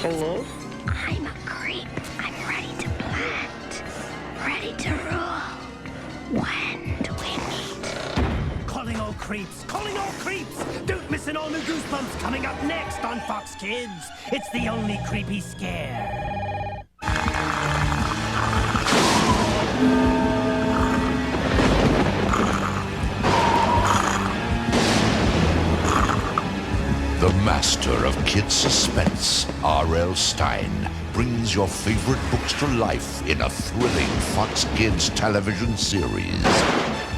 Hello? I'm a creep. I'm ready to plant, ready to rule. When do we meet? Calling all creeps! Calling all creeps! Don't miss an all-new Goosebumps coming up next on Fox Kids. It's the only creepy scare. The master of kid suspense, R.L. Stine, brings your favorite books to life in a thrilling Fox Kids television series.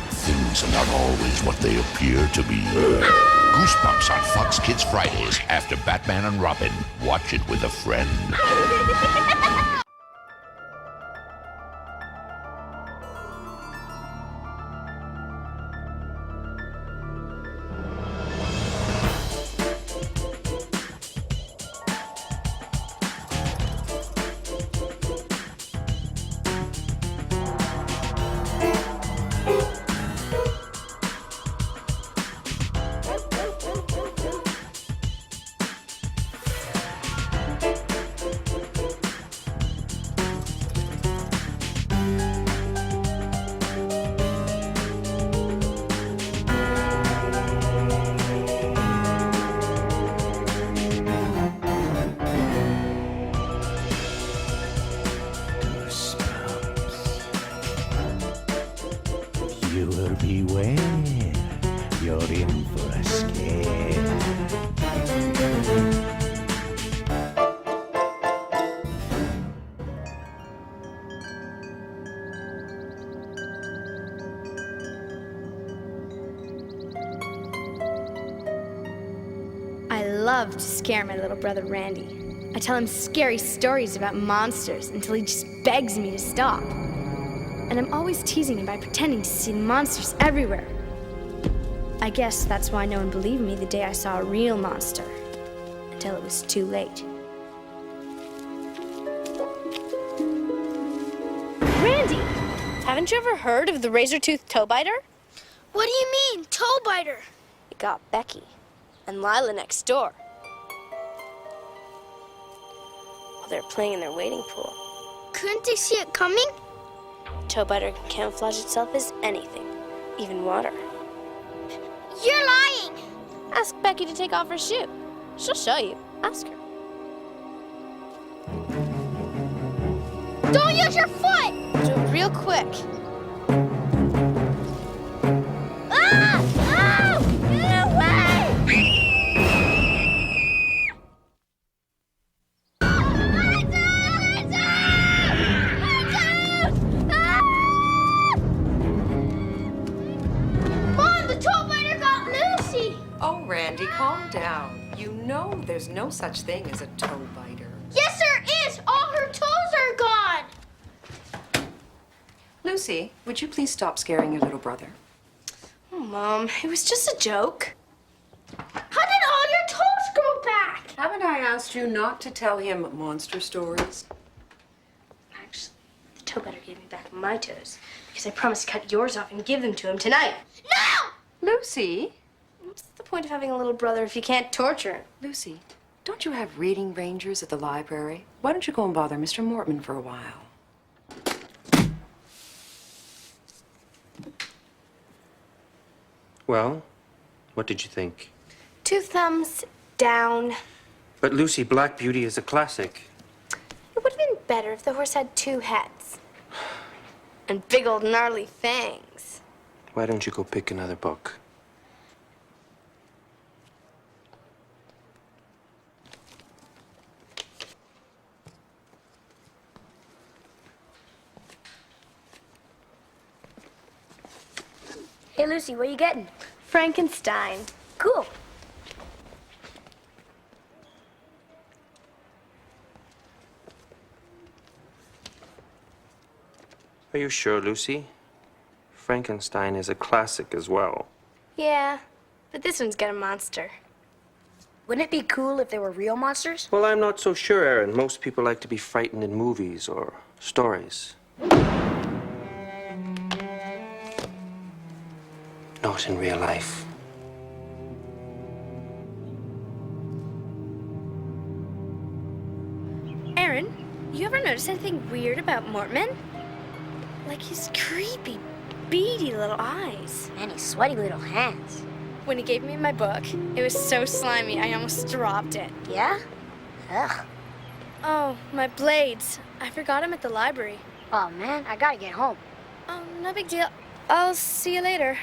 Things are not always what they appear to be. Goosebumps on Fox Kids Fridays after Batman and Robin. Watch it with a friend. You will beware. You're in for a scare. I love to scare my little brother Randy. I tell him scary stories about monsters until he just begs me to stop. And I'm always teasing him by pretending to see monsters everywhere. I guess that's why no one believed me the day I saw a real monster, until it was too late. Randy, haven't you ever heard of the razor-toothed toe biter? What do you mean, toe biter? It got Becky and Lila next door. While they were playing in their wading pool. Couldn't they see it coming? Toe biter can camouflage itself as anything, even water. You're lying! Ask Becky to take off her shoe. She'll show you. Ask her. Don't use your foot! Do it real quick. Ah! Ah! Get away! Mom, the toe biter got Lucy! Oh, Randy, calm down. You know there's no such thing as a toe biter. Yes, there is! All her toes are gone! Lucy, would you please stop scaring your little brother? Oh, Mom, it was just a joke. How did all your toes grow back? Haven't I asked you not to tell him monster stories? Actually, the toe biter gave me back my toes because I promised to cut yours off and give them to him tonight. No! Lucy? What's the point of having a little brother if you can't torture him? Lucy, don't you have reading rangers at the library? Why don't you go and bother Mr. Mortman for a while? Well, what did you think? 2 thumbs down. But Lucy, Black Beauty is a classic. It would have been better if the horse had 2 heads. And big old gnarly fangs. Why don't you go pick another book? Hey, Lucy, what are you getting? Frankenstein. Cool. Are you sure, Lucy? Frankenstein is a classic as well. Yeah, but this one's got a monster. Wouldn't it be cool if they were real monsters? Well, I'm not so sure, Aaron. Most people like to be frightened in movies or stories. Not in real life. Aaron, you ever notice anything weird about Mortman? Like his creepy, beady little eyes. And his sweaty little hands. When he gave me my book, it was so slimy I almost dropped it. Yeah? Ugh. Oh, my blades. I forgot them at the library. Oh, man, I gotta get home. Oh, no big deal. I'll see you later.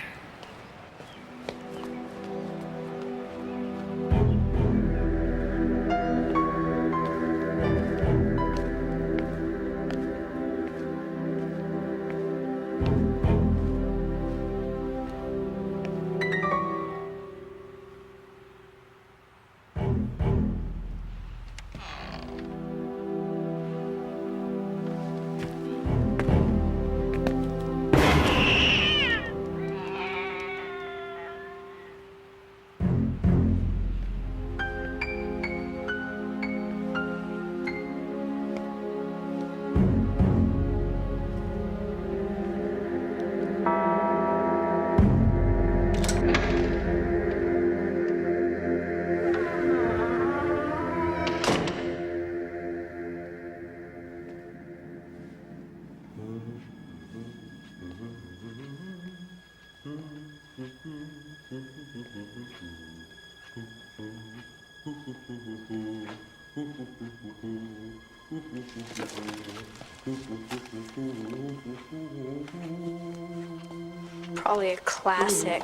Probably a classic.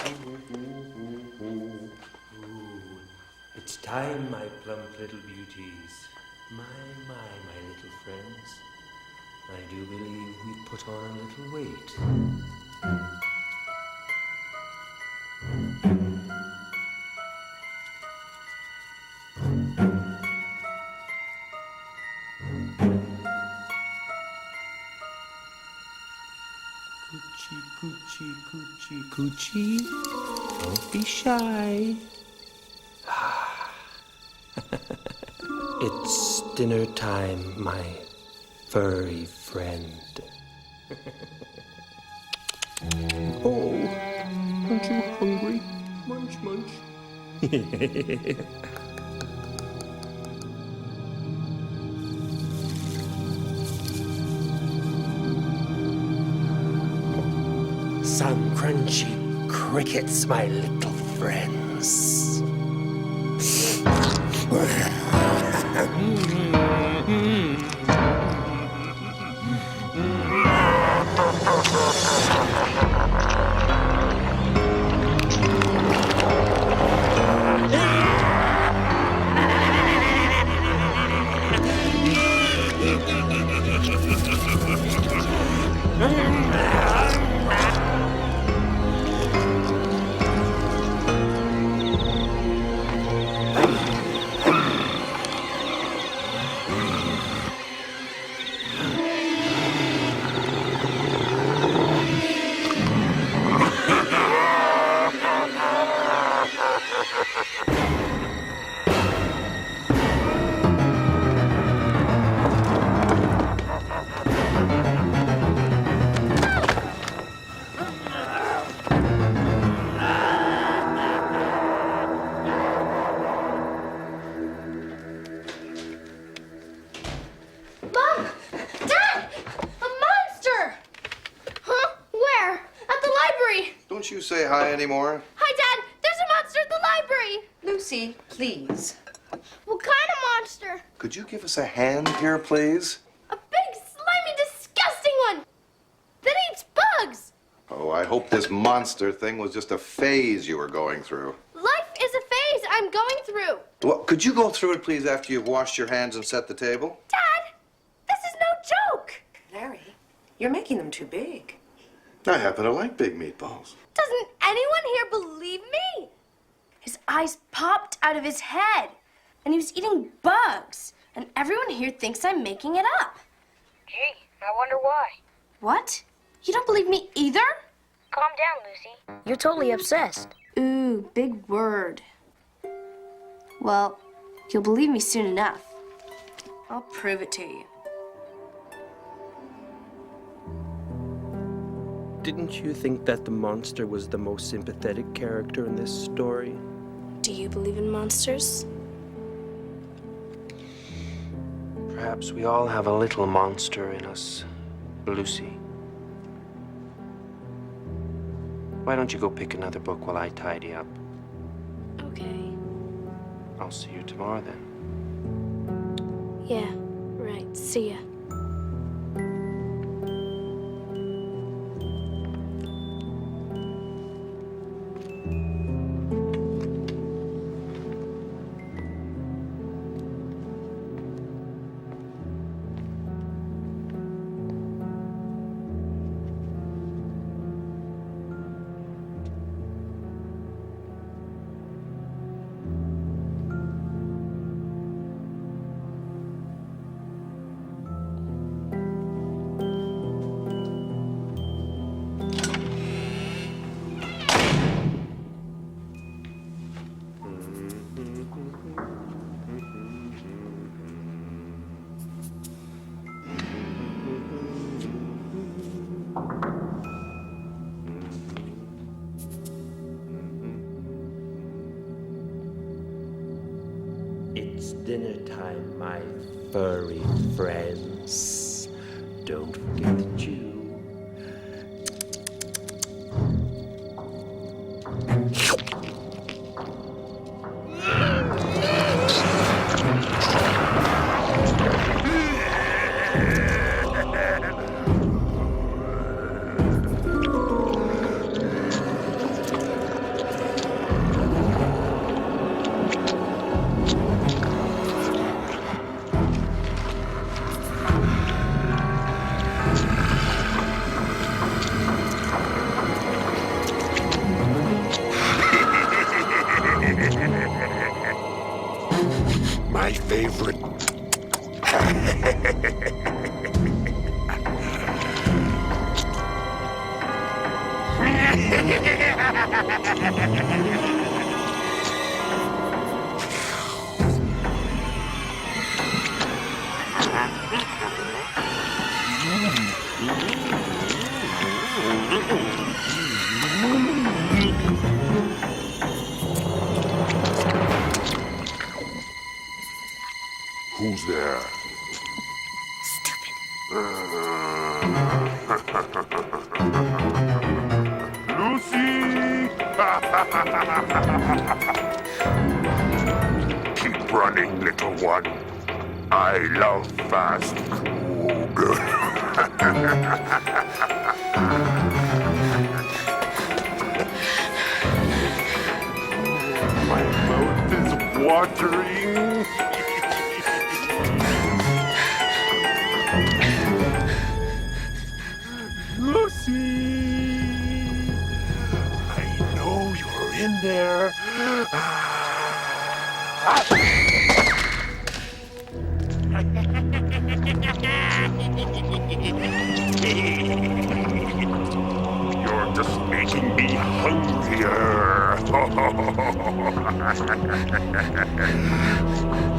It's time, my plump little beauties. My little friends. I do believe we've put on a little weight. Coochie, coochie, coochie, coochie. Don't be shy. It's dinner time, my furry friend. Oh, aren't you hungry? Munch, munch. Some crunchy crickets, my little friends. Mom! Dad! A monster! Huh? Where? At the library. Don't you say hi anymore? Hi, Dad. There's a monster at the library. Lucy, please. What kind of monster? Could you give us a hand here, please? A big, slimy, disgusting one that eats bugs. Oh, I hope this monster thing was just a phase you were going through. Life is a phase I'm going through. Well, could you go through it, please, after you've washed your hands and set the table? Dad, this is no joke. Larry, you're making them too big. I happen to like big meatballs. Doesn't anyone here believe me? His eyes popped out of his head, and he was eating bugs. And everyone here thinks I'm making it up. Gee, I wonder why. What? You don't believe me either? Calm down, Lucy. You're totally obsessed. Ooh, big word. Well, you'll believe me soon enough. I'll prove it to you. Didn't you think that the monster was the most sympathetic character in this story? Do you believe in monsters? Perhaps we all have a little monster in us, Lucy. Why don't you go pick another book while I tidy up? Okay. I'll see you tomorrow then. Yeah, right. See ya. It's dinner time, my furry friends. Don't forget to chew. My favorite. Who's there? Stupid. Lucy! Keep running, little one. I love fast food. My mouth is watering. Lucy! I know you're in there. You're just making me hungrier.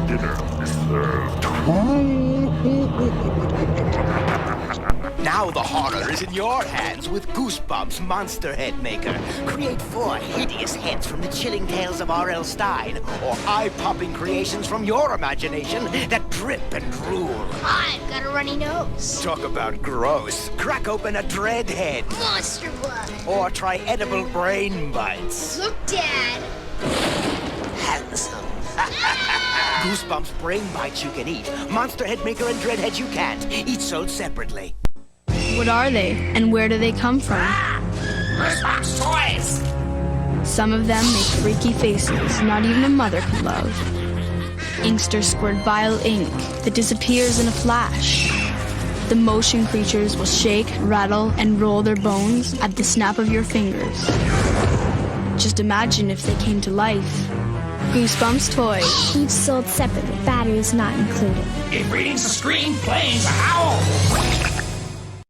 Dinner is served. Now the horror is in your hands with Goosebumps Monster Head Maker. Create 4 hideous heads from the chilling tales of R.L. Stine, or eye-popping creations from your imagination that drip and drool. I've got a runny nose. Talk about gross. Crack open a dread head. Monster blood. Or try edible brain bites. Look, Dad. Handsome. Goosebumps brain bites you can eat. Monster Head Maker and dread heads you can't. Each sold separately. What are they, and where do they come from? Goosebumps toys! Some of them make freaky faces not even a mother could love. Inksters squirt vile ink that disappears in a flash. The motion creatures will shake, rattle, and roll their bones at the snap of your fingers. Just imagine if they came to life. Goosebumps toys. Each sold separately. Batteries not included. If reading's a scream, playing's a howl.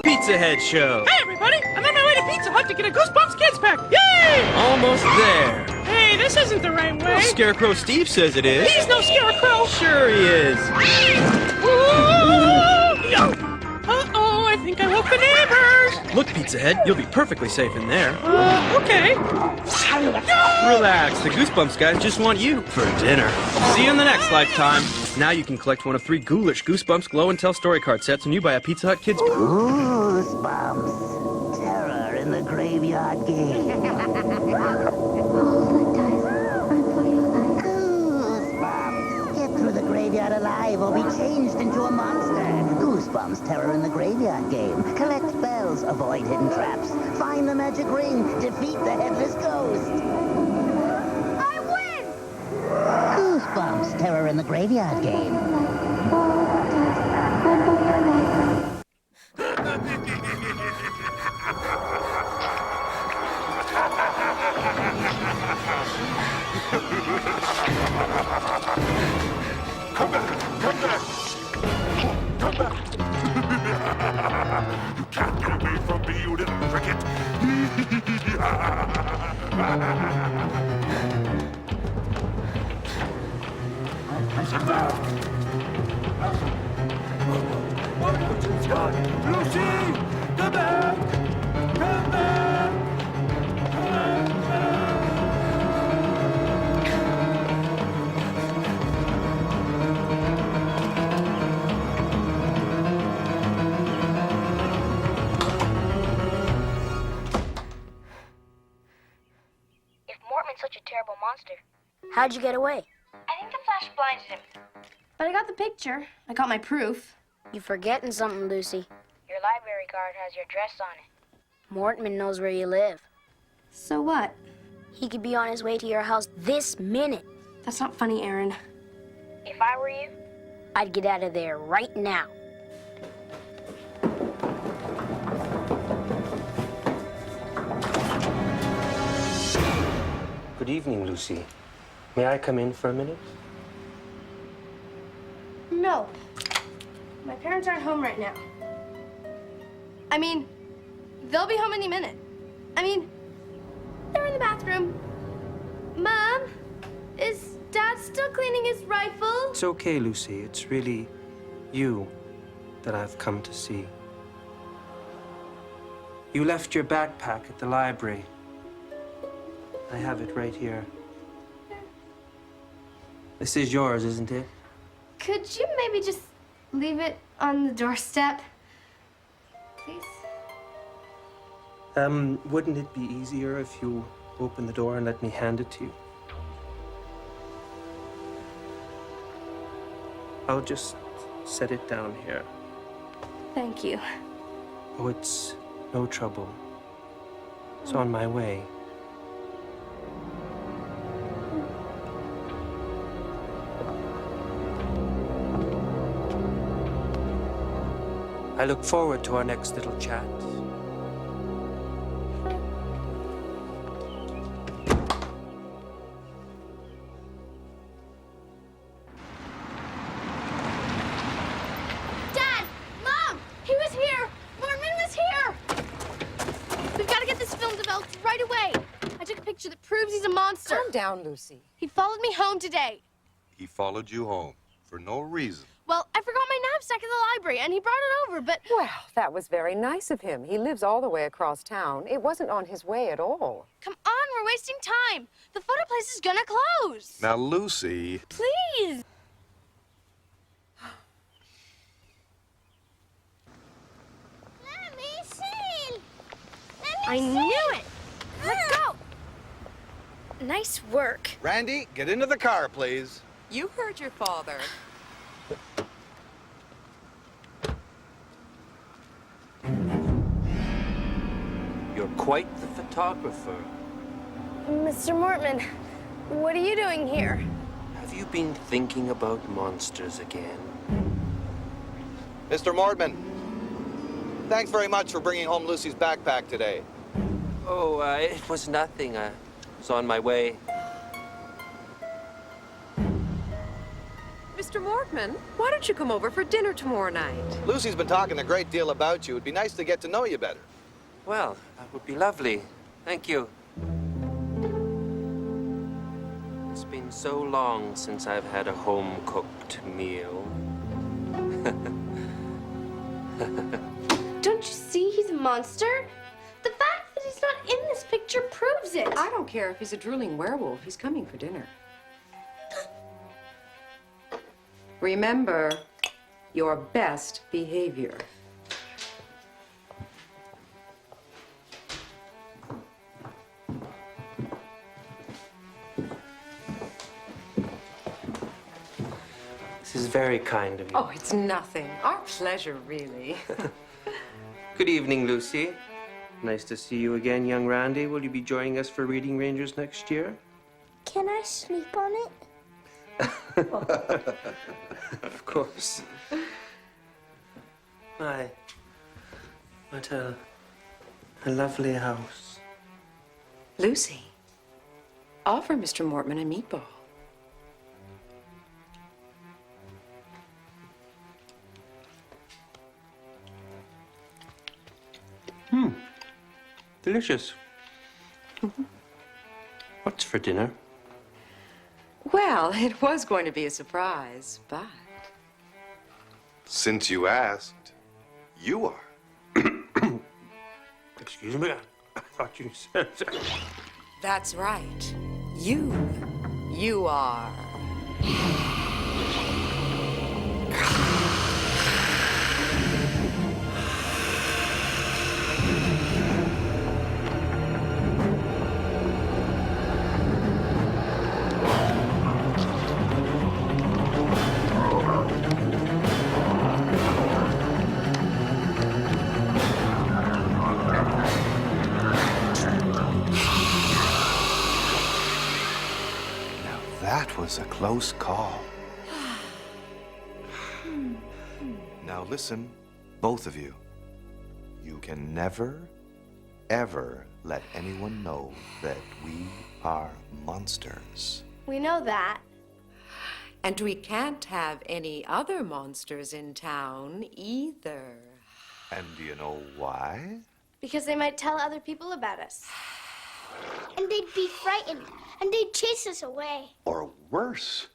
Pizza Head Show. Hey, everybody! I'm on my way to Pizza Hut to get a Goosebumps Kids Pack. Yay! Almost there. Hey, this isn't the right way. Well, Scarecrow Steve says it is. He's no scarecrow. Sure he is. Uh-oh, I think think I woke the neighbors. Look, Pizza Head, you'll be perfectly safe in there. Okay. Relax, the Goosebumps guys just want you for dinner. See you in the next lifetime. Now you can collect one of 3 ghoulish Goosebumps glow and tell story card sets when you buy a Pizza Hut Kids. Goosebumps. Terror in the graveyard game. Goosebumps. Get through the graveyard alive or be changed into a monster. Goosebumps. Terror in the graveyard game. Collect bells. Avoid hidden traps. Find the magic ring. Defeat the headless ghost. I win! Goosebumps. Terror in the graveyard game. Come back! Come back! Come back! You can't get away from me, you little cricket! Sit down! Why don't you stop? Lucy! Come back! Come back! Come back! If Mortman's such a terrible monster, how'd you get away? I think the flash blinded him. But I got the picture. I got my proof. You're forgetting something, Lucy. Your library card has your address on it. Mortman knows where you live. So what? He could be on his way to your house this minute. That's not funny, Aaron. If I were you, I'd get out of there right now. Good evening, Lucy. May I come in for a minute? No. My parents aren't home right now. I mean, they'll be home any minute. I mean, they're in the bathroom. Mom, is Dad still cleaning his rifle? It's okay, Lucy. It's really you that I've come to see. You left your backpack at the library. I have it right here. This is yours, isn't it? Could you maybe just leave it on the doorstep? Please? Wouldn't it be easier if you opened the door and let me hand it to you? I'll just set it down here. Thank you. Oh, it's no trouble. It's on my way. I look forward to our next little chat. Dad! Mom! He was here! Mormon was here! We've got to get this film developed right away. I took a picture that proves he's a monster. Calm down, Lucy. He followed me home today. He followed you home for no reason. Well, I forgot my knapsack in the library, and he brought it over, but... Well, that was very nice of him. He lives all the way across town. It wasn't on his way at all. Come on, we're wasting time. The photo place is gonna close. Now, Lucy... Please. Let me see. I knew it. Let's go. Nice work. Randy, get into the car, please. You heard your father. You're quite the photographer. Mr. Mortman, what are you doing here? Have you been thinking about monsters again? Mr. Mordman, thanks very much for bringing home Lucy's backpack today. Oh, it was nothing. I was on my way. Mr. Mortman, why don't you come over for dinner tomorrow night? Lucy's been talking a great deal about you. It'd be nice to get to know you better. Well, that would be lovely. Thank you. It's been so long since I've had a home-cooked meal. Don't you monster. The fact that he's not in this picture proves it. I don't care if he's a drooling werewolf. He's coming for dinner. Remember, your best behavior. This is very kind of you. Oh, it's nothing. Our pleasure, really. Good evening, Lucy. Nice to see you again, young Randy. Will you be joining us for Reading Rangers next year? Can I sleep on it? Of course. My, what a lovely house. Lucy, offer Mr. Mortman a meatball. Delicious. What's for dinner? Well, it was going to be a surprise, but... Since you asked, you are. Excuse me, I thought you said... That's right. You are. That was a close call. Now listen, both of you. You can never, ever let anyone know that we are monsters. We know that. And we can't have any other monsters in town either. And do you know why? Because they might tell other people about us. And they'd be frightened, and they'd chase us away. Or worse.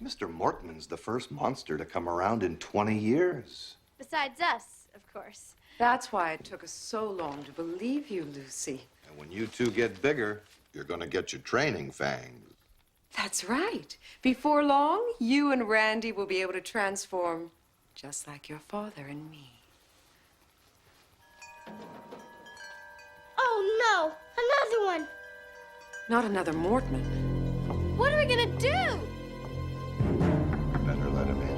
Mr. Mortman's the first monster to come around in 20 years. Besides us, of course. That's why it took us so long to believe you, Lucy. And when you two get bigger, you're gonna get your training fangs. That's right. Before long, you and Randy will be able to transform just like your father and me. Oh, no. Another one. Not another Mortman. What are we gonna do? Better let him in.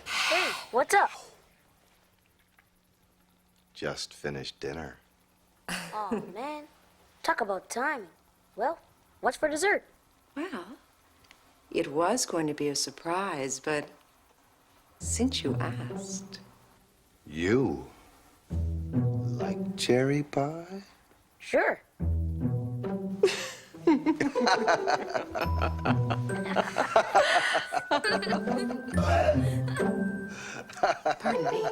Hey, what's up? Just finished dinner. Oh, man. Talk about timing. Well, what's for dessert? Well, it was going to be a surprise, but since you asked... You like cherry pie? Sure. Pardon me.